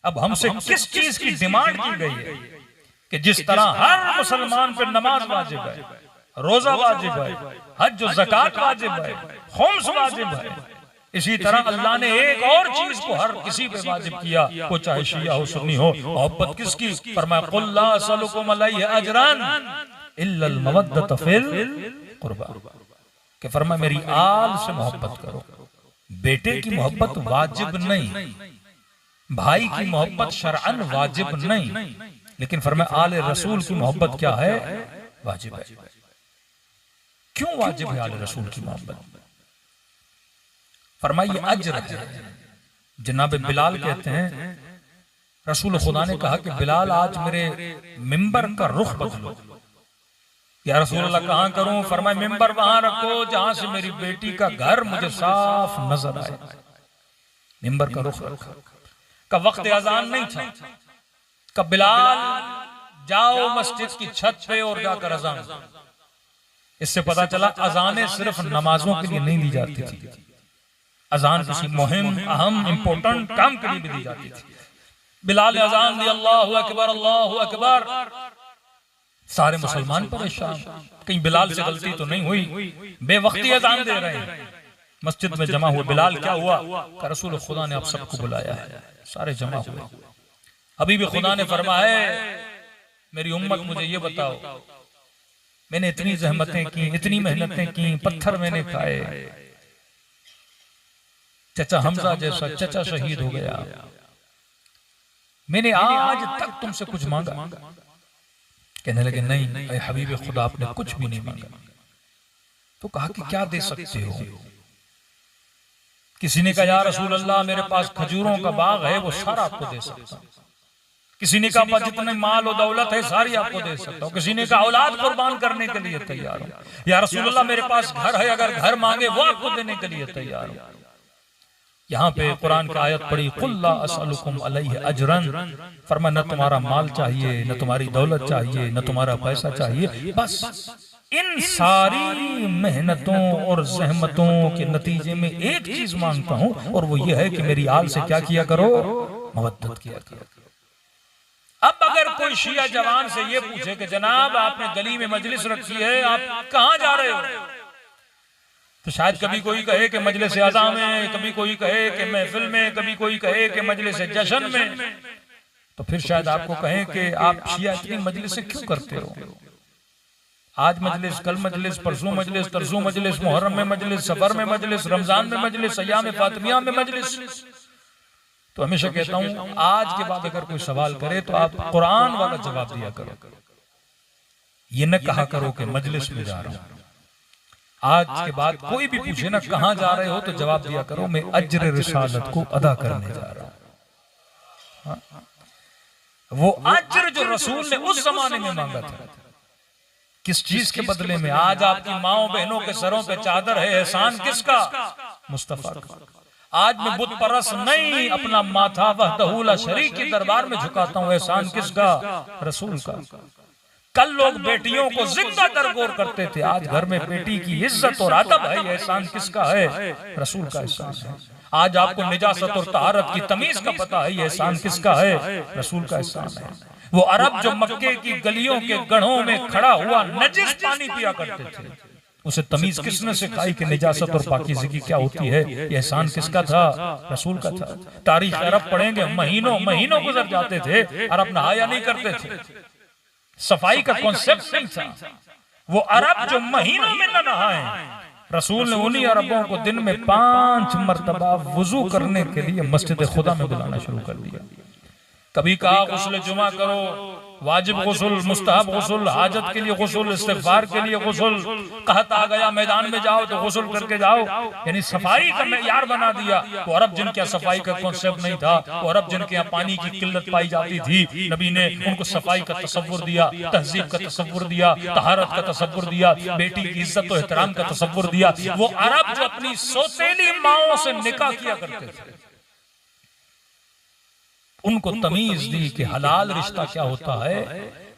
अब हमसे किस चीज की डिमांड की गई है कि जिस तरह हर मुसलमान पर नमाज वाजिब है, रोजा वाजिब है, हज और ज़कात वाजिब है, खुम्स वाजिब है, इसी तरह अल्लाह ने एक और चीज को हर किसी पे वाजिब किया, वो चाहे शिया हो सुन्नी हो। मोहब्बत किसकी? फरमाया कुल ला असलुकुम अलैहि अजरन इल्लल मवद्दत फिल कुर्बा, कि फरमाया मेरी आल से मोहब्बत करो। बेटे की मोहब्बत वाजिब नहीं, भाई की मोहब्बत शरअन वाजिब नहीं, लेकिन फरमाया आले रसूल की मोहब्बत क्या है? वाजिब है। क्यों वाजिब है आले रसूल की मोहब्बत? फरमाइए अज्र है। जनाब बिलाल कहते हैं रसूल खुदा ने कहा कि बिलाल आज मेरे मिंबर का रुख बदलो। या रसूल अल्लाह कहां करूं? फरमाए मिंबर वहां रखो जहां से मेरी बेटी का घर मुझे साफ नजर आए। मिंबर का रुख रखा। का वक्त अजान नहीं था, का बिलाल जाओ मस्जिद की छत पे और जाकर अजान। इससे पता चला अजानें सिर्फ नमाजों के लिए नहीं दी जाती थी, अजान किसी मुहिम अहम इंपोर्टेंट काम के लिए भी दी जाती थी। बिलाल ने अजान दी, अल्लाहु अकबर अल्लाहु अकबर। सारे मुसलमान परेशान, कहीं बिलाल से गलती तो नहीं हुई, बेवक्ती अजान दे रहे हैं। मस्जिद में जमा हुए बिलाल, क्या हुआ? कि रसूल खुदा ने आप सबको बुलाया है। सारे जमा हुए। अभी भी खुदा ने फरमाया मेरी उम्मत मुझे ये बताओ, मैंने इतनी जहमतें की, इतनी मेहनतें की, पत्थर मैंने खाए, चचा हमजा जैसा चचा शहीद हो गया, मैंने आज तक तुमसे कुछ मांगा? कहने लगे नहीं ऐ हबीब खुदा आपने कुछ भी नहीं मांगा। तो कहा कि क्या दे सकते हो? किसी ने कहा या रसूल अल्लाह मेरे पास खजूरों का बाग है, वो सारा आपको दे सकता हूं। किसी ने कहा जितने माल और दौलत है सारी आपको दे सकता हूं। किसी ने कहा औलाद कुर्बान करने के लिए तैयार हूं। या रसूल अल्लाह मेरे पास घर है, अगर घर मांगे वो आपको देने के लिए तैयार हूं। यहाँ पे कुरान की आयत पढ़ी कुल ला असअलुकुम अलैहि अजरन। फरमाया न तुम्हारा माल चाहिए, न तुम्हारी दौलत चाहिए, न तुम्हारा पैसा चाहिए, बस इन सारी मेहनतों और जहमतों के नतीजे में एक चीज मांगता हूं, और वो ये है कि मेरी आल से क्या किया करो? मवद्दत किया करो। अब अगर कोई शिया जवान से ये पूछे कि जनाब आपने गली में मजलिस रखी है, आप कहां जा रहे हो? तो शायद कभी कोई कहे कि मजलिस आज़ा में, कभी कोई कहे कि महफिल में, कभी कोई कहे कि मजलिस जश्न में। तो फिर शायद आपको कहें कि आप शिया इतनी मजलिस क्यों करते हो? आज मजलिस, कल मजलिस, परसों मजलिस, तरसों मजलिस, मुहर्रम में मजलिस, सफर में मजलिस, रमजान में मजलिस, अय्याम फातिमिया में मजलिस। तो हमेशा कहता हूं आज के बाद अगर कोई सवाल करे तो आप कुरान वाला जवाब दिया करो, ये न कहा करो कि मजलिस में जा रहा हूं। आज के बाद कोई भी पूछे ना कहां जा रहे हो, तो जवाब दिया करो मैं अज्र रिसालत को अदा करने जा रहा हूं। वो अज्र जो रसूल ने उस जमाने में मांगा था, किस चीज के बदले में? आज आपकी माओ बहनों के सरों पे चादर है, एहसान किसका? मुस्तफा का। आज मैं बुत परस नहीं, अपना माथा वहदहुल शरीक के दरबार में झुकाता हूं, एहसान किसका? रसूल का। कल लोग बेटियों को जिंदा दरगोर करते थे, आज घर में बेटी की इज्जत और अदब है, एहसान किसका है? रसूल का एहसान है। आज आपको निजासत और तहारत की तमीज का पता है, एहसान किसका है? रसूल का एहसान है। वो अरब जो मक्के की गलियों के गढ़ों में खड़ा हुआ नजिस पानी पिया करते थे, उसे तमीज किसने सिखाई कि निजासत और पाकीज़गी क्या होती है? ये एहसान किसका था? रसूल का था। तारीख अरब पढ़ेंगे, महीनों महीनों गुजर जाते थे, अरब नहाया नहीं करते थे, सफाई का कॉन्सेप्ट नहीं था। वो अरब जो महीनों में न नहाए, रसूल ने उन्हीं अरबों को दिन में 5 मरतबा वुजू करने के लिए मस्जिद खुदा में बुलाना शुरू कर दिया। कभी कहा गुस्ल जुमा करो, वाजिब गुस्ल, मुस्तहब गुस्ल, हाजत के लिए गुस्ल, इस्तिग़फ़ार के लिए गुस्ल, कहत आ गया मैदान में जाओ तो गुस्ल करके जाओ, यानी सफाई का मेयार बना दिया। तो अरब जिनके यहाँ सफाई का कॉन्सेप्ट नहीं था, तो अरब जिनके यहाँ पानी की किल्लत पाई जाती थी, नबी ने उनको सफाई का तसव्वुर दिया, तहजीब का तसव्वुर दिया, तहारत का तसव्वुर दिया, बेटी की इज्जत और एहतराम का तसव्वुर दिया। वो अरब जो अपनी सौतेली माओं से निकाह किया करते थे, उनको तमीज दी कि हलाल रिश्ता क्या होता है,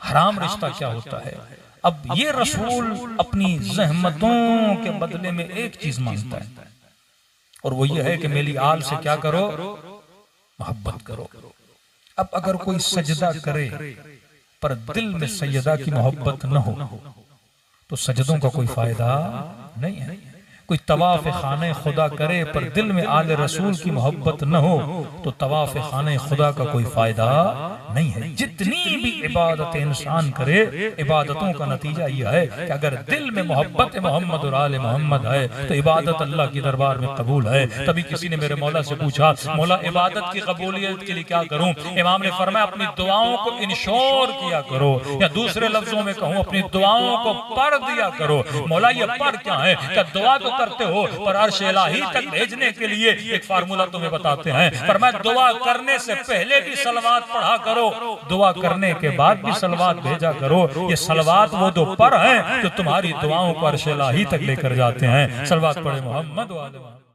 हराम रिश्ता क्या होता है। अब ये रसूल अपनी जहमतों के बदले में एक चीज मांगता है, और वो ये है कि मेरी आल से क्या करो? मोहब्बत करो। अब अगर कोई सजदा करे पर दिल में सैयदा की मोहब्बत न हो तो सजदों का कोई फायदा नहीं है। कोई तवाफ खाने खुदा करे पर दिल में आले रसूल की मोहब्बत न हो तो तवाफ खाने खुदा का कोई फायदा नहीं है। जितनी भी इबादत इंसान करे, इबादतों का नतीजा यह है कि अगर दिल में मोहब्बत मोहम्मद और आले मोहम्मद है तो इबादत अल्लाह की दरबार में कबूल है। तभी किसी ने मेरे मौला से पूछा, मौला इबादत की कबूलियत के लिए क्या करूं? इमाम ने फरमाया, अपनी दुआओं को इंश्योर किया करो, या दूसरे लफ्जों में कहूं अपनी दुआओं को पढ़ दिया करो। मौला ये पढ़ क्या है? क्या दुआ तो करते हो पर अर्श इलाही तक भेजने के लिए एक फार्मूला तुम्हें बताते हैं। फरमाया दुआ करने से पहले भी सलवात पढ़ा करो, दुआ करने के बाद भी सलवात भेजा करो। ये सलवात वो दो पर हैं जो तुम्हारी दुआओं को अर्श इलाही तक लेकर जाते हैं। सलवात पढ़े मोहम्मद वाले।